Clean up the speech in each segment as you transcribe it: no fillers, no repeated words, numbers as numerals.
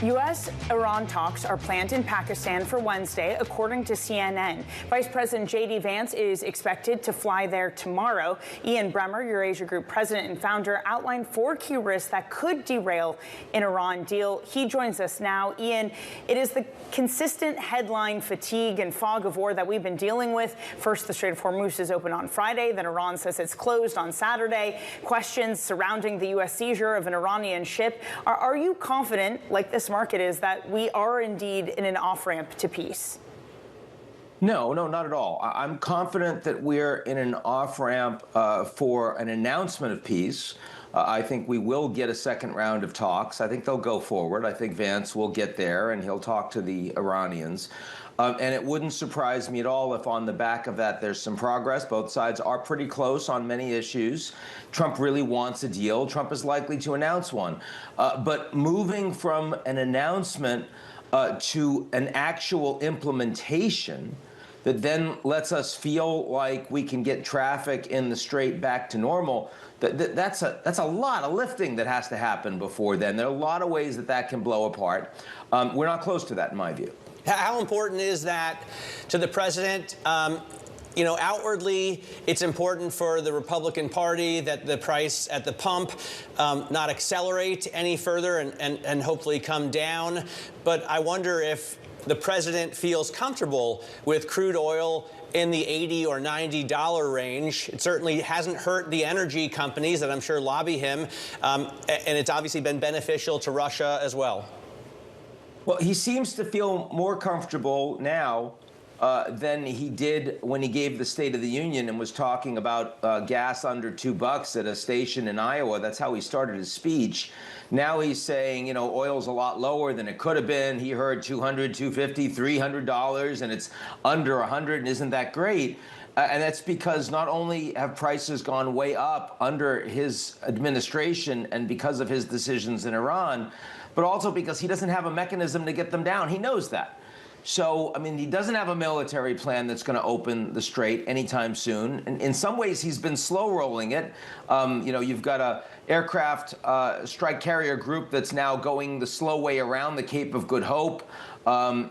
U.S.-Iran talks are planned in Pakistan for Wednesday, according to CNN. Vice President J.D. Vance is expected to fly there tomorrow. Ian Bremmer, Eurasia Group president and founder, outlined 4 key risks that could derail an Iran deal. He joins us now. Ian, it is the consistent headline fatigue and fog of war that we've been dealing with. First, the Strait of Hormuz is open on Friday. Then Iran says it's closed on Saturday. Questions surrounding the U.S. seizure of an Iranian ship. Are you confident, like this market is, that we are indeed in an off-ramp to peace? No, not at all. I'm confident that we're in an off-ramp for an announcement of peace. I think we will get a second round of talks. I think they'll go forward. I think Vance will get there and he'll talk to the Iranians. And it wouldn't surprise me at all if on the back of that there's some progress. Both sides are pretty close on many issues. Trump really wants a deal. Trump is likely to announce one. But moving from an announcement to an actual implementation that then lets us feel like we can get traffic in the Strait back to normal, that's a lot of lifting that has to happen before then. There are a lot of ways that can blow apart. We're not close to that, in my view. How important is that to the president? You know, outwardly, it's important for the Republican Party that the price at the pump not accelerate any further and hopefully come down. But I wonder if the president feels comfortable with crude oil in the $80 or $90 range. It certainly hasn't hurt the energy companies that I'm sure lobby him. And it's obviously been beneficial to Russia as well. Well, he seems to feel more comfortable now than he did when he gave the State of the Union and was talking about gas under $2 at a station in Iowa. That's how he started his speech. Now he's saying, you know, oil's a lot lower than it could have been. He heard $200, $250, $300, and it's under $100, and isn't that great? And that's because not only have prices gone way up under his administration and because of his decisions in Iran, but also because he doesn't have a mechanism to get them down. He knows that. So, I mean, he doesn't have a military plan that's going to open the Strait anytime soon. And in some ways, he's been slow rolling it. You know, you've got a aircraft strike carrier group that's now going the slow way around the Cape of Good Hope.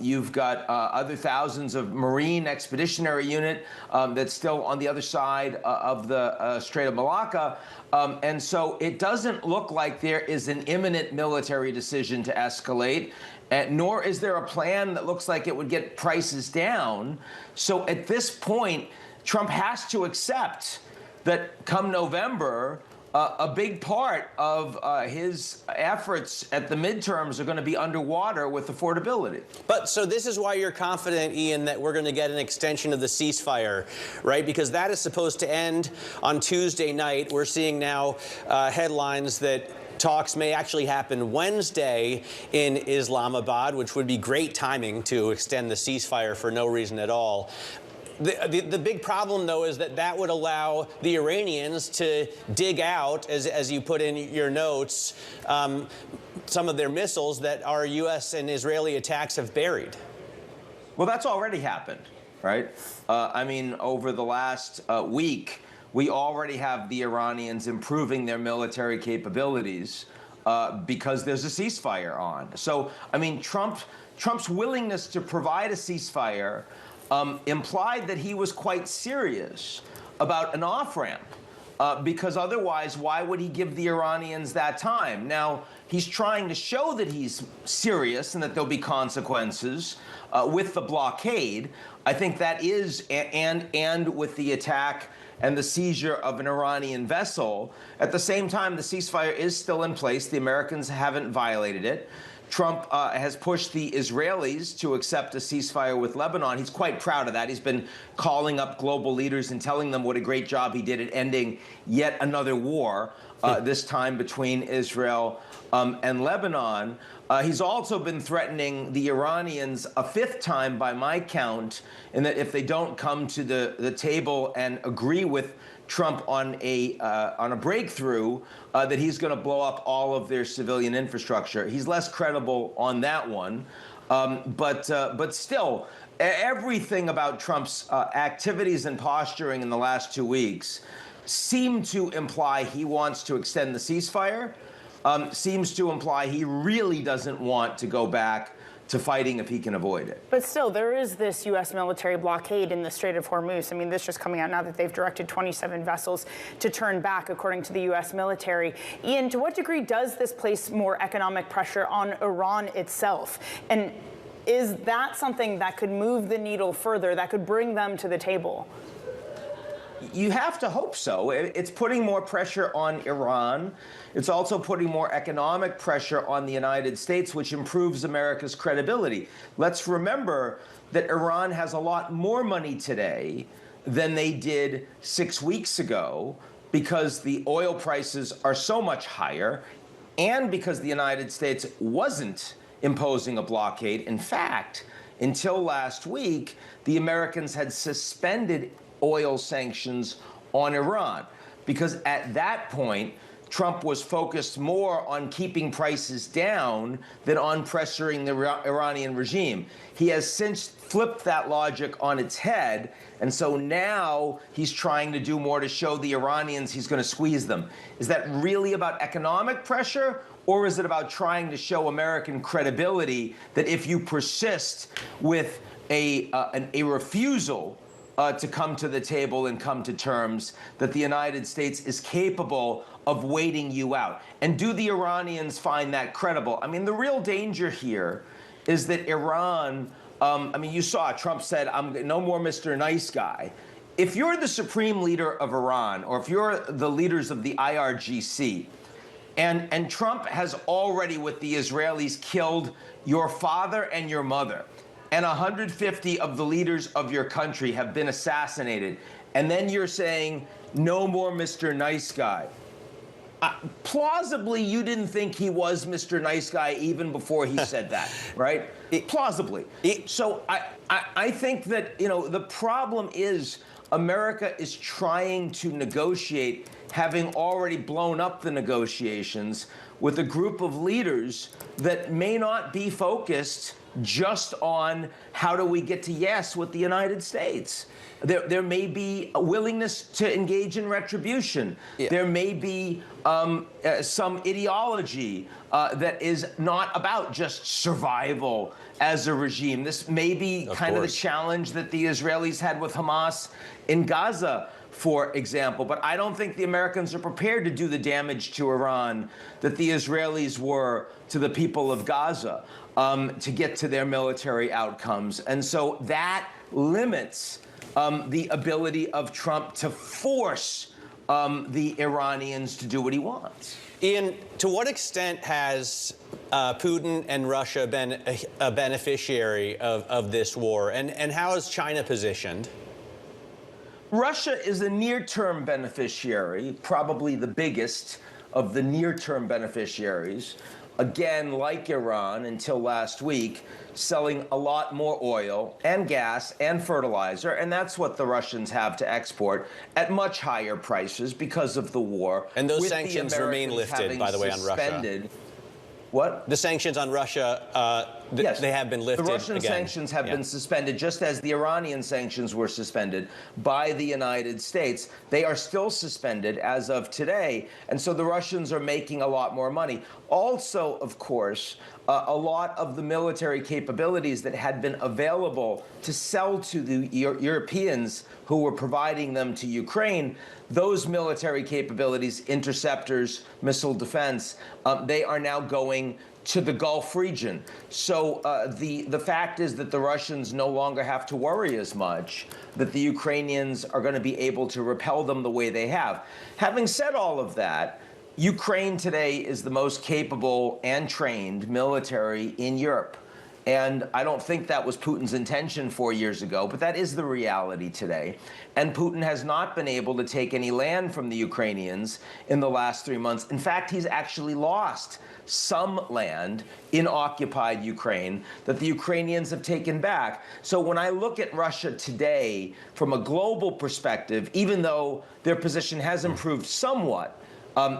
You've got other thousands of Marine Expeditionary Unit that's still on the other side of the Strait of Malacca. And so it doesn't look like there is an imminent military decision to escalate, nor is there a plan that looks like it would get prices down. So at this point, Trump has to accept that come November, a big part of his efforts at the midterms are going to be underwater with affordability. But so this is why you're confident, Ian, that we're going to get an extension of the ceasefire, right? Because that is supposed to end on Tuesday night. We're seeing now headlines that talks may actually happen Wednesday in Islamabad, which would be great timing to extend the ceasefire for no reason at all. The big problem, though, is that would allow the Iranians to dig out, as you put in your notes, some of their missiles that our U.S. and Israeli attacks have buried. Well, that's already happened, right? I mean, over the last week, we already have the Iranians improving their military capabilities because there's a ceasefire on. So, I mean, Trump's willingness to provide a ceasefire implied that he was quite serious about an off-ramp, because otherwise, why would he give the Iranians that time? Now, he's trying to show that he's serious and that there'll be consequences with the blockade. I think that is, and with the attack and the seizure of an Iranian vessel. At the same time, the ceasefire is still in place. The Americans haven't violated it. Trump has pushed the Israelis to accept a ceasefire with Lebanon. He's quite proud of that. He's been calling up global leaders and telling them what a great job he did at ending yet another war, this time between Israel and Lebanon. He's also been threatening the Iranians a 5th time by my count, in that if they don't come to the table and agree with Trump on a breakthrough, that he's going to blow up all of their civilian infrastructure. He's less credible on that one, but still, everything about Trump's activities and posturing in the last 2 weeks seem to imply he wants to extend the ceasefire. seems to imply he really doesn't want to go back to fighting if he can avoid it. But still, there is this U.S. military blockade in the Strait of Hormuz. I mean, this just coming out now that they've directed 27 vessels to turn back, according to the U.S. military. Ian, to what degree does this place more economic pressure on Iran itself? And is that something that could move the needle further, that could bring them to the table? You have to hope so. It's putting more pressure on Iran. It's also putting more economic pressure on the United States, which improves America's credibility. Let's remember that Iran has a lot more money today than they did 6 weeks ago because the oil prices are so much higher and because the United States wasn't imposing a blockade. In fact, until last week, the Americans had suspended oil sanctions on Iran because at that point, Trump was focused more on keeping prices down than on pressuring the Iranian regime. He has since flipped that logic on its head, and so now he's trying to do more to show the Iranians he's going to squeeze them. Is that really about economic pressure, or is it about trying to show American credibility that if you persist with a refusal to come to the table and come to terms, that the United States is capable of waiting you out? And do the Iranians find that credible? I mean, the real danger here is that Iran, I mean, you saw Trump said, I'm no more Mr. Nice Guy. If you're the supreme leader of Iran, or if you're the leaders of the IRGC, and Trump has already, with the Israelis, killed your father and your mother, and 150 of the leaders of your country have been assassinated, and then you're saying, no more Mr. Nice Guy. Plausibly, you didn't think he was Mr. Nice Guy even before he said that, right? Plausibly. So I think that, you know, the problem is America is trying to negotiate, having already blown up the negotiations with a group of leaders that may not be focused just on how do we get to yes with the United States. There may be a willingness to engage in retribution. Yeah. There may be some ideology that is not about just survival as a regime. This may be kind of the challenge that the Israelis had with Hamas in Gaza, for example. But I don't think the Americans are prepared to do the damage to Iran that the Israelis were to the people of Gaza to get to their military outcomes. And so that limits the ability of Trump to force the Iranians to do what he wants. Ian, to what extent has Putin and Russia been a beneficiary of this war? And how is China positioned? Russia is a near-term beneficiary, probably the biggest of the near-term beneficiaries. Again, like Iran, until last week, selling a lot more oil and gas and fertilizer, and that's what the Russians have to export at much higher prices because of the war. And those sanctions remain lifted, by the way, on Russia. What? The sanctions on Russia, yes, they have been lifted. The Russian again. sanctions have been suspended, just as the Iranian sanctions were suspended by the United States. They are still suspended as of today, and so the Russians are making a lot more money. Also, of course, a lot of the military capabilities that had been available to sell to the Europeans who were providing them to Ukraine, those military capabilities, interceptors, missile defense, they are now going to the Gulf region. So the fact is that the Russians no longer have to worry as much, that the Ukrainians are going to be able to repel them the way they have. Having said all of that, Ukraine today is the most capable and trained military in Europe. And I don't think that was Putin's intention 4 years ago, but that is the reality today. And Putin has not been able to take any land from the Ukrainians in the last 3 months. In fact, he's actually lost some land in occupied Ukraine that the Ukrainians have taken back. So when I look at Russia today from a global perspective, even though their position has improved somewhat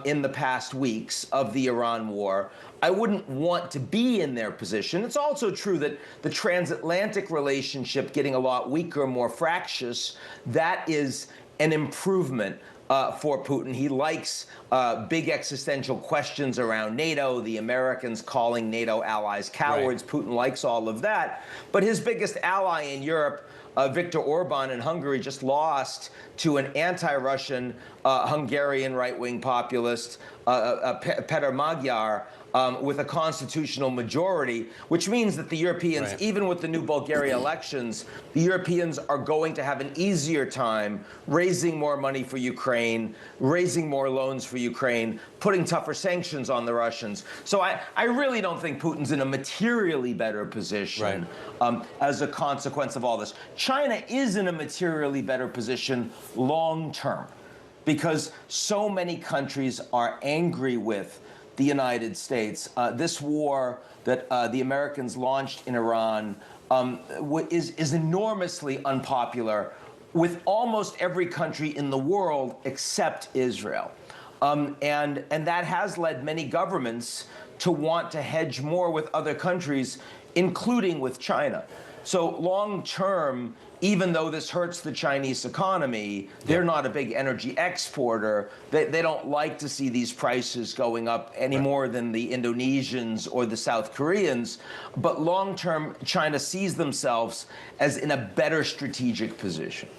in the past weeks of the Iran war, I wouldn't want to be in their position. It's also true that the transatlantic relationship getting a lot weaker, more fractious, that is an improvement. for Putin. He likes big existential questions around NATO, the Americans calling NATO allies cowards. Right. Putin likes all of that. But his biggest ally in Europe, Viktor Orban in Hungary, just lost to an anti-Russian Hungarian right-wing populist, Peter Magyar, with a constitutional majority, which means that the Europeans, right, even with the new Bulgaria elections, the Europeans are going to have an easier time raising more money for Ukraine, raising more loans for Ukraine, putting tougher sanctions on the Russians. So I really don't think Putin's in a materially better position, right, as a consequence of all this. China is in a materially better position long term because so many countries are angry with the United States. This war that the Americans launched in Iran is enormously unpopular with almost every country in the world except Israel. And that has led many governments to want to hedge more with other countries, including with China. So long term, even though this hurts the Chinese economy, they're not a big energy exporter. They don't like to see these prices going up any more than the Indonesians or the South Koreans. But long term, China sees themselves as in a better strategic position.